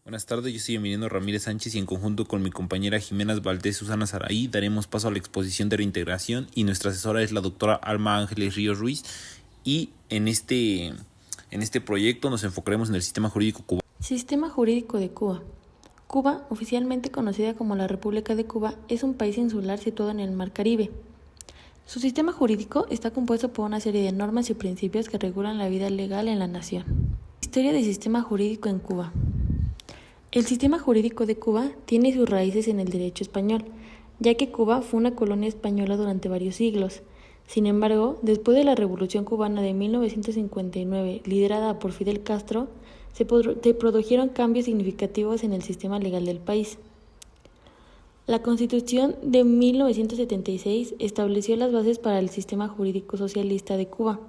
Buenas tardes, yo soy Emiliano Ramírez Sánchez y en conjunto con mi compañera Jimena Valdés Susana Saraí daremos paso a la exposición de reintegración y nuestra asesora es la doctora Alma Ángeles Ríos Ruiz y en este proyecto nos enfocaremos en el sistema jurídico cubano. Sistema jurídico de Cuba. Cuba, oficialmente conocida como la República de Cuba, es un país insular situado en el Mar Caribe. Su sistema jurídico está compuesto por una serie de normas y principios que regulan la vida legal en la nación. Historia del sistema jurídico en Cuba. El sistema jurídico de Cuba tiene sus raíces en el derecho español, ya que Cuba fue una colonia española durante varios siglos. Sin embargo, después de la Revolución Cubana de 1959, liderada por Fidel Castro, se produjeron cambios significativos en el sistema legal del país. La Constitución de 1976 estableció las bases para el sistema jurídico socialista de Cuba.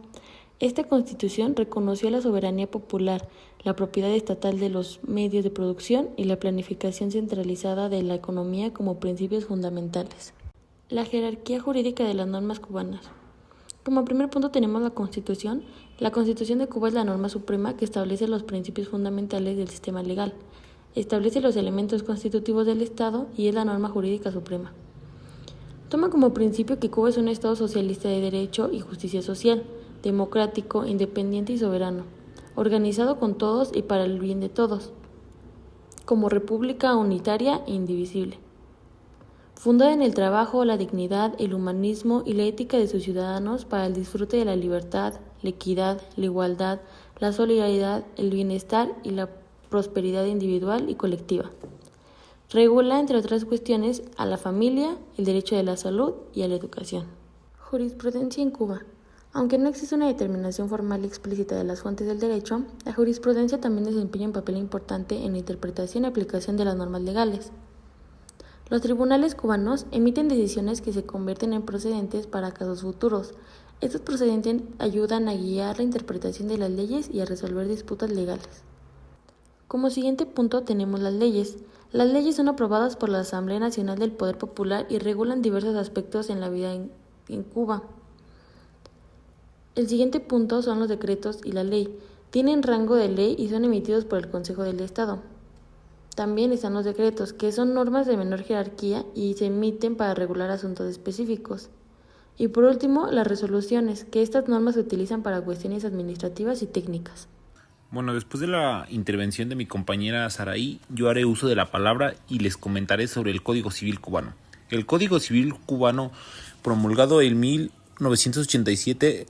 Esta Constitución reconoció la soberanía popular, la propiedad estatal de los medios de producción y la planificación centralizada de la economía como principios fundamentales. La jerarquía jurídica de las normas cubanas. Como primer punto tenemos la Constitución. La Constitución de Cuba es la norma suprema que establece los principios fundamentales del sistema legal, establece los elementos constitutivos del Estado y es la norma jurídica suprema. Toma como principio que Cuba es un Estado socialista de derecho y justicia social, democrático, independiente y soberano, organizado con todos y para el bien de todos, como república unitaria e indivisible. Fundada en el trabajo, la dignidad, el humanismo y la ética de sus ciudadanos para el disfrute de la libertad, la equidad, la igualdad, la solidaridad, el bienestar y la prosperidad individual y colectiva. Regula, entre otras cuestiones, a la familia, el derecho de la salud y a la educación. Jurisprudencia en Cuba. Aunque no existe una determinación formal y explícita de las fuentes del derecho, la jurisprudencia también desempeña un papel importante en la interpretación y aplicación de las normas legales. Los tribunales cubanos emiten decisiones que se convierten en procedentes para casos futuros. Estos procedentes ayudan a guiar la interpretación de las leyes y a resolver disputas legales. Como siguiente punto tenemos las leyes. Las leyes son aprobadas por la Asamblea Nacional del Poder Popular y regulan diversos aspectos en la vida en Cuba. El siguiente punto son los decretos y la ley. Tienen rango de ley y son emitidos por el Consejo del Estado. También están los decretos, que son normas de menor jerarquía y se emiten para regular asuntos específicos. Y por último, las resoluciones, que estas normas se utilizan para cuestiones administrativas y técnicas. Bueno, después de la intervención de mi compañera Saraí, yo haré uso de la palabra y les comentaré sobre el Código Civil cubano. El Código Civil cubano, promulgado en 1987,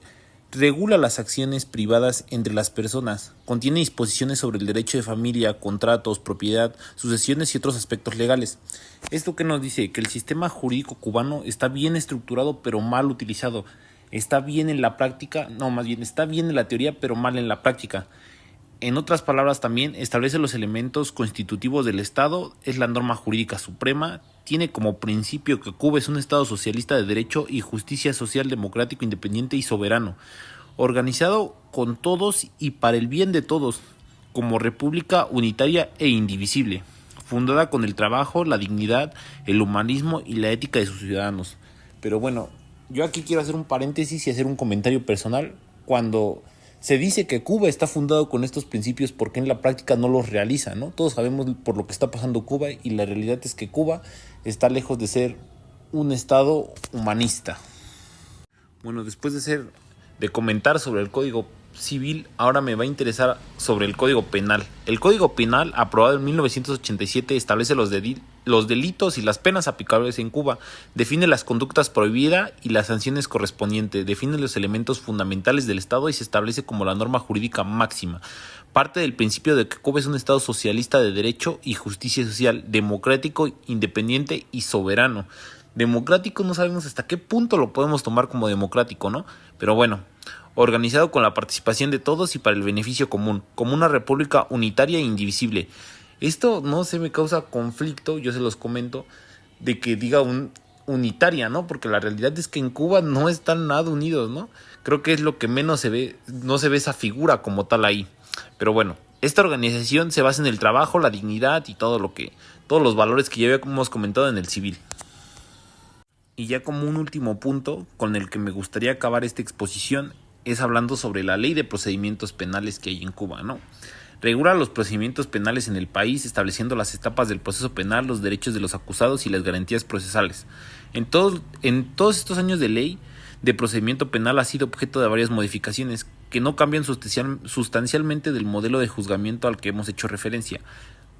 regula las acciones privadas entre las personas, contiene disposiciones sobre el derecho de familia, contratos, propiedad, sucesiones y otros aspectos legales. ¿Esto qué nos dice? Que el sistema jurídico cubano está bien estructurado pero mal utilizado. Está bien en la práctica, está bien en la teoría pero mal en la práctica. En otras palabras también establece los elementos constitutivos del Estado, es la norma jurídica suprema, tiene como principio que Cuba es un Estado socialista de derecho y justicia social, democrático, independiente y soberano, organizado con todos y para el bien de todos, como república unitaria e indivisible, fundada con el trabajo, la dignidad, el humanismo y la ética de sus ciudadanos. Pero bueno, yo aquí quiero hacer un paréntesis y hacer un comentario personal. Cuando se dice que Cuba está fundado con estos principios, porque en la práctica no los realiza, ¿no? Todos sabemos por lo que está pasando Cuba y la realidad es que Cuba está lejos de ser un estado humanista. Bueno, después de comentar sobre el Código Civil, ahora me va a interesar sobre el Código Penal. El Código Penal, aprobado en 1987, establece los delitos y las penas aplicables en Cuba, define las conductas prohibidas y las sanciones correspondientes, define los elementos fundamentales del Estado y se establece como la norma jurídica máxima. Parte del principio de que Cuba es un Estado socialista de derecho y justicia social, democrático, independiente y soberano. Democrático no sabemos hasta qué punto lo podemos tomar como democrático, ¿no? Pero bueno, organizado con la participación de todos y para el beneficio común, como una república unitaria e indivisible. Esto no se me causa conflicto, yo se los comento, de que diga unitaria, ¿no? Porque la realidad es que en Cuba no están nada unidos, ¿no? Creo que es lo que menos se ve, no se ve esa figura como tal ahí. Pero bueno, esta organización se basa en el trabajo, la dignidad y todos los valores que ya habíamos comentado en el civil. Y ya como un último punto con el que me gustaría acabar esta exposición es hablando sobre la ley de procedimientos penales que hay en Cuba, ¿no? Regula los procedimientos penales en el país, estableciendo las etapas del proceso penal, los derechos de los acusados y las garantías procesales. En todos estos años de ley de procedimiento penal ha sido objeto de varias modificaciones que no cambian sustancialmente del modelo de juzgamiento al que hemos hecho referencia.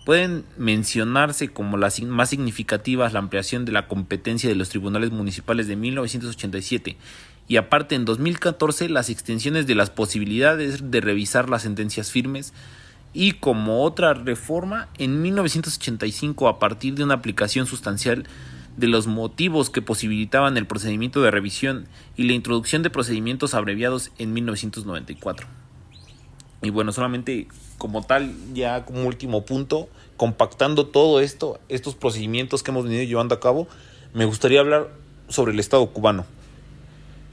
Pueden mencionarse como las más significativas la ampliación de la competencia de los tribunales municipales de 1987 y aparte en 2014 las extensiones de las posibilidades de revisar las sentencias firmes y como otra reforma en 1985 a partir de una aplicación sustancial de los motivos que posibilitaban el procedimiento de revisión y la introducción de procedimientos abreviados en 1994. Y bueno, solamente como tal, ya como último punto, compactando todo esto, estos procedimientos que hemos venido llevando a cabo, me gustaría hablar sobre el Estado cubano.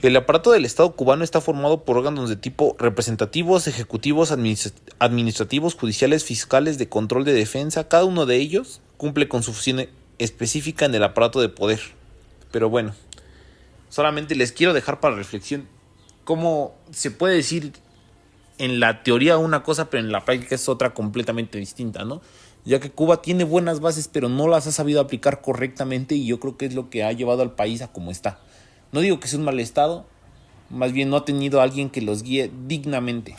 El aparato del Estado cubano está formado por órganos de tipo representativos, ejecutivos, administrativos, judiciales, fiscales, de control, de defensa. Cada uno de ellos cumple con su función específica en el aparato de poder. Pero bueno, solamente les quiero dejar para reflexión cómo se puede decir en la teoría una cosa, pero en la práctica es otra completamente distinta, ¿no? Ya que Cuba tiene buenas bases, pero no las ha sabido aplicar correctamente y yo creo que es lo que ha llevado al país a como está. No digo que sea un mal estado, más bien no ha tenido a alguien que los guíe dignamente.